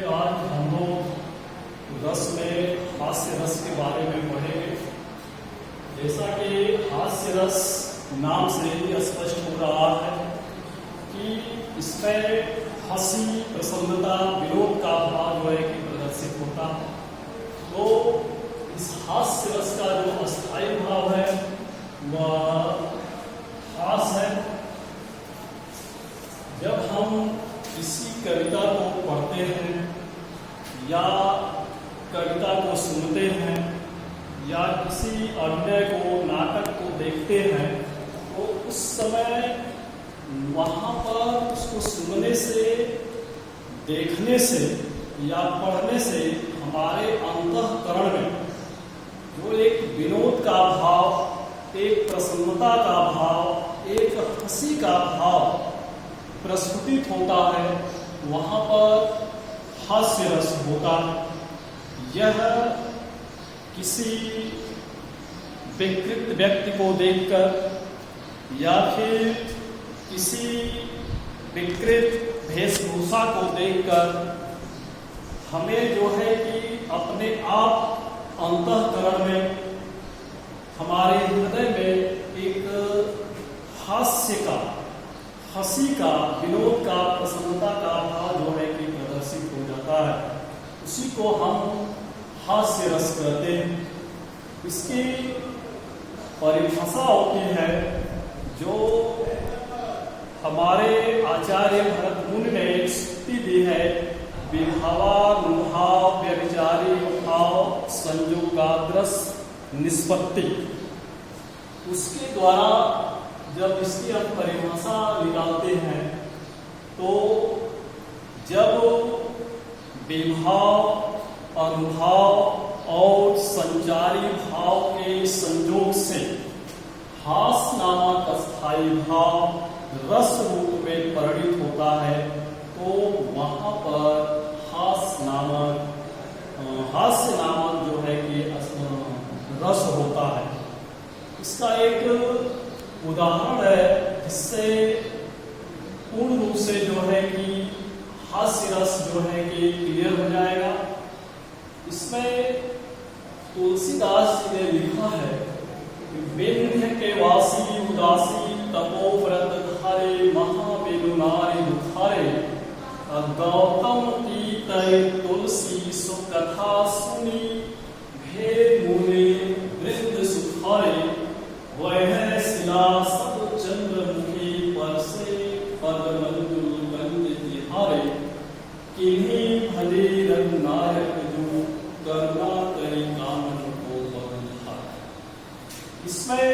देखिए, आज हम लोग रस में हास्य रस के बारे में पढ़ेंगे। जैसा कि हास्य रस नाम से ही स्पष्ट हो रहा है कि इसमें हंसी, प्रसन्नता, विनोद का भाव जो है कि प्रदर्शित होता है। तो इस हास्य रस का जो अस्थायी भाव है वह हास है। जब हम किसी कविता को पढ़ते हैं या कविता को सुनते हैं या किसी अभिनय को, नाटक को देखते हैं, तो उस समय वहाँ पर उसको सुनने से, देखने से या पढ़ने से हमारे अंतःकरण में जो एक विनोद का भाव, एक प्रसन्नता का भाव, एक हंसी का भाव प्रस्फुटित होता है, वहाँ पर हास्य रस होता है। यह किसी विकृत व्यक्ति को देखकर या फिर किसी विकृत वेशभूषा को देखकर हमें जो है कि अपने आप अंतःकरण में, हमारे हृदय में एक हास्य का, हंसी का, विनोद का, प्रसन्नता का भाव जो है कि प्रदर्शित हो जाता है। उसी को हम हास्य रस कहते हैं। इसकी परिभाषा होती है जो हमारे आचार्य भरत मुनि ने एक सूक्ति दी है, विभावानुभाव व्यभिचारी भाव संयोगाद्रस निष्पत्ति। उसके द्वारा जब इसकी हम परिभाषा निकालते हैं तो जब विभाव, अनुभाव और संचारी भाव के संयोग से हास नामक अस्थायी भाव रस रूप में परिणित होता है, तो वहाँ पर हास्य नामक जो है कि रस होता है। इसका एक उदाहरण है जिससे पूर्ण रूप से जो है कि हास्य रस जो है कि क्लियर हो जाएगा। इसमें तुलसीदास जी ने लिखा है, विंध्य के वासी उदासी तपोव्रत धारे महावेनु नारी दुखारे, गौतम की तय तुलसी सुकथा सुनी भेद मुनि वृंद सुखारे, वह शिला सब चंद्रमुखी पर से पदमंजुल गंज तिहारे, किन्हीं भले रंग नायक जो करुणा करी कामन को बंधार। इसमें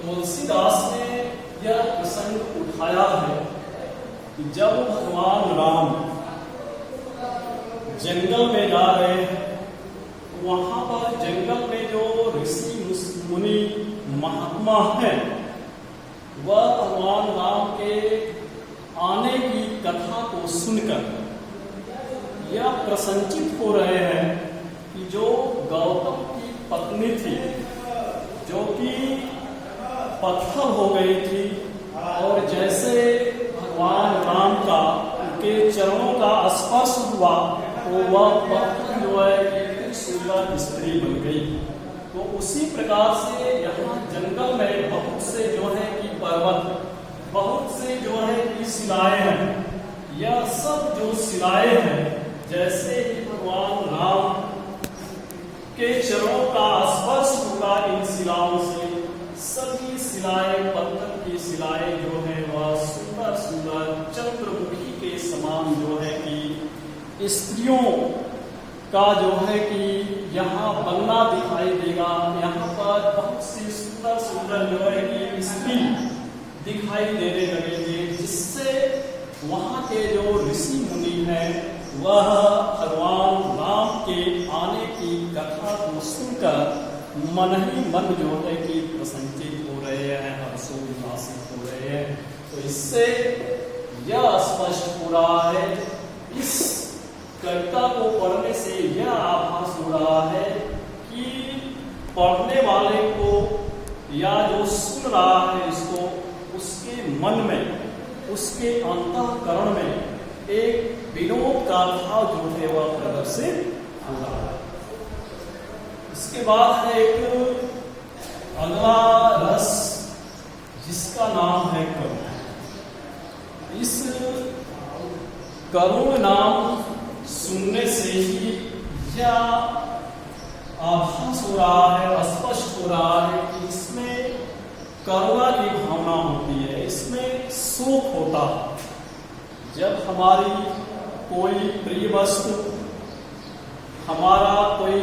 तुलसीदास ने यह प्रसंग उठाया है कि जब भगवान राम जंगल में जा रहे हैं, वहां पर जंगल में जो ऋषि मुनि महात्मा हैं, वह भगवान राम के आने की कथा को सुनकर यह प्रसन्नचित हो रहे हैं कि जो गौतम की पत्नी थी, जो कि पत्थर हो गई थी, और जैसे भगवान राम का उनके चरणों का स्पर्श हुआ तो वह पत्थर जो है सुंदर स्त्री बन गई। तो उसी प्रकार से यहाँ जंगल में बहुत से जो है कि पर्वत, बहुत से जो है कि शिलाएं हैं। यह सब जो शिलाएं हैं, जैसे ही भगवान राम के चरणों का स्पर्श होगा इन शिलाओं से, सभी शिलाएं, पत्थर की शिलाएं जो है वह सुंदर सुंदर चंद्रमुखी के समान जो है कि स्त्रियों का जो है कि यहाँ बनना दिखाई देगा। यहाँ पर बहुत सी सुंदर सुंदर जो है कि स्त्री दिखाई देने लगेंगे, जिससे वहाँ के जो ऋषि मुनि हैं वह भगवान राम के आने की कथा को सुनकर मन ही मन जो है कि प्रसन्नचित हो रहे हैं, हर्षोल्लासित हो रहे हैं। तो इससे यह स्पष्ट हो रहा है, इस कविता को पढ़ने से यह आभास हो रहा है कि पढ़ने वाले को या जो सुन रहा है इसको, उसके मन में, उसके अंतःकरण में एक विनोद का भाव जो है वह प्रदर्शित हो रहा है। इसके बाद है एक अगला रस जिसका नाम है करुण। इस करुण नाम सुनने से ही यह आभास हो रहा है, स्पष्ट हो रहा है कि इसमें करुणा की भावना होती है, इसमें शोक होता है। जब हमारी कोई प्रिय वस्तु, हमारा कोई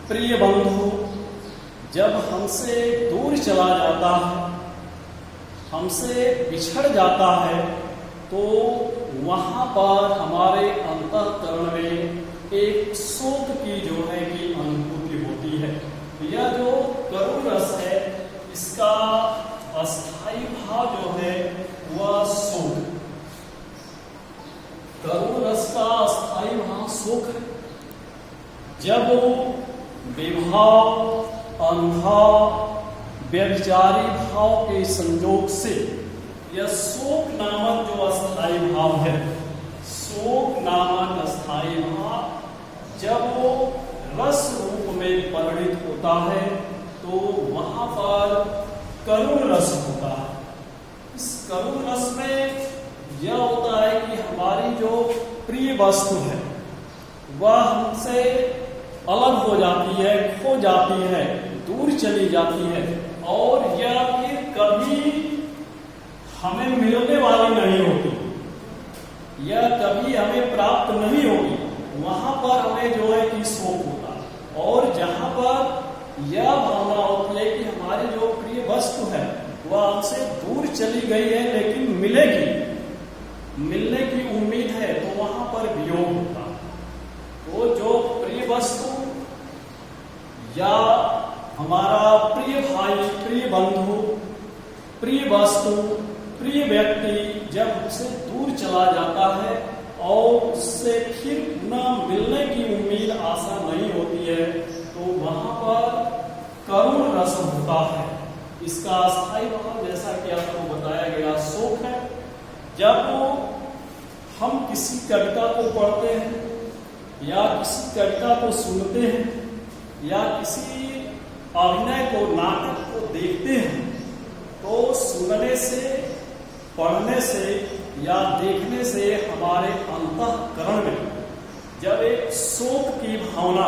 प्रिय बंधु जब हमसे दूर चला जाता है, हमसे बिछड़ जाता है, तो वहां पर हमारे अंतःकरण में एक शोक की जो है कि अनुभूति होती है। यह जो करुण रस है, इसका अस्थाई भाव जो है वह शोक। करुण रस का अस्थाई भाव शोक है। जब विभाव, अनुभाव, व्यभिचारी भाव के संयोग से यह शोक नामक जो अस्थाई भाव है, शोक नामक अस्थाई भाव जब वो रस रूप में परिणित होता है, तो वहां पर करुण रस होता है। इस करुण रस में यह होता है कि हमारी जो प्रिय वस्तु है वह हमसे अलग हो जाती है, खो जाती है, दूर चली जाती है, और यह फिर कभी हमें मिलने वाली नहीं होती, यह कभी हमें प्राप्त नहीं होगी। वहां पर हमें जो है कि शोक होता है। और जहां पर यह भावना होती है कि हमारी जो प्रिय वस्तु है वह हमसे दूर चली गई है लेकिन मिलेगी, मिलने की उम्मीद है, तो वहां पर वियोग होता है। तो जो प्रिय वस्तु या हमारा प्रिय भाई, प्रिय बंधु, प्रिय वस्तु, प्रिय व्यक्ति जब हमसे दूर चला जाता है और उससे फिर पुनः मिलने की उम्मीद, आशा नहीं होती है, तो वहां पर करुण रस होता है। इसका अस्थाई भाव जैसा कि आपको बताया गया शोक है। जब हम किसी कविता को पढ़ते हैं या किसी कविता को सुनते हैं या किसी अभिनय को, नाटक को देखते हैं, तो सुनने से, पढ़ने से या देखने से हमारे अंतःकरण में जब एक शोक की भावना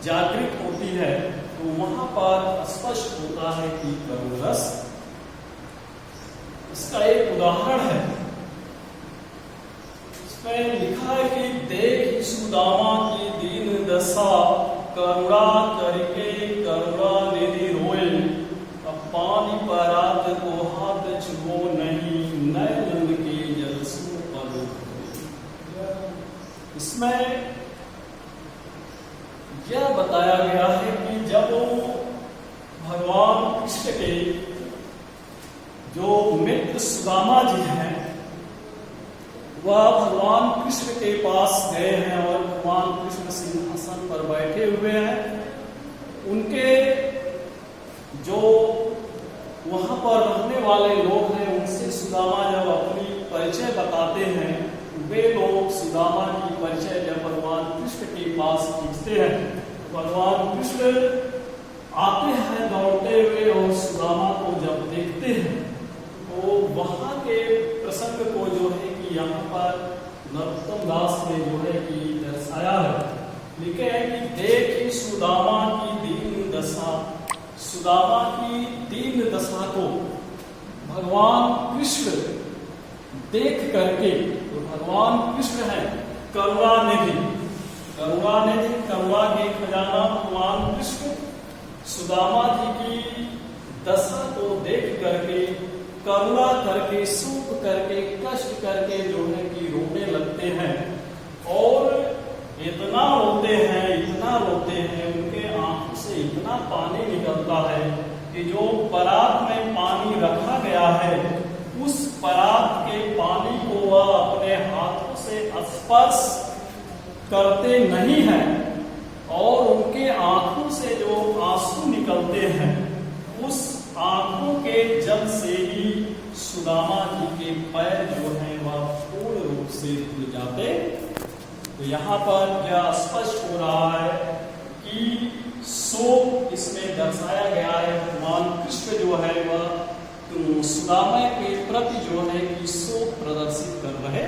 जागृत होती है, तो वहां पर स्पष्ट होता है कि करुण रस। इसका एक उदाहरण है, इसमें लिखा है कि देख सुदामा की दीन दशा, करुणा करके करुणा निधि रोए, अब पानी परात को हाथ छुओ नहीं, नयन के जलसू पद। इसमें यह बताया गया है कि जब भगवान कृष्ण के जो मित्र सुदामा जी हैं, वह भगवान कृष्ण के पास गए हैं और भगवान कृष्ण सिंहासन पर बैठे हुए हैं। उनके जो वहां पर रहने वाले लोग हैं, उनसे सुदामा जब अपनी परिचय बताते हैं, वे लोग सुदामा की परिचय जब भगवान कृष्ण के पास पूछते हैं, तो भगवान कृष्ण आते हैं दौड़ते हुए और सुदामा को जब देखते हैं, तो वहां के प्रसंग को जो है कि यहाँ पर नरोत्तम दास ने जो है कि दर्शाया है। लिखे है कि देख सुदामा की दीन दशा, सुदामा की दीन दशा को भगवान कृष्ण देख करके, तो भगवान कृष्ण है करुणानिधि, करुणानिधि, करुणा के खजाना भगवान कृष्ण सुदामा जी की दशा को देख करके, करुणा करके, शोक करके, कष्ट करके जो है कि रोने लगते हैं। और इतना रोते हैं, इतना रोते हैं, उनके आंखों से इतना पानी निकलता है कि जो परात में पानी रखा गया है, उस परात के पानी को वह अपने हाथों से स्पर्श करते नहीं हैं, और उनके आंखों से जो आंसू निकलते हैं, उस आंखों के जल से ही सुदामा जी के पैर जो है वह पूर्ण रूप से धुल जाते जाते। तो यहाँ पर यह स्पष्ट हो रहा है कि शोक इसमें दर्शाया गया है। भगवान कृष्ण जो है वह सुदामा के प्रति जो है कि शोक प्रदर्शित कर रहे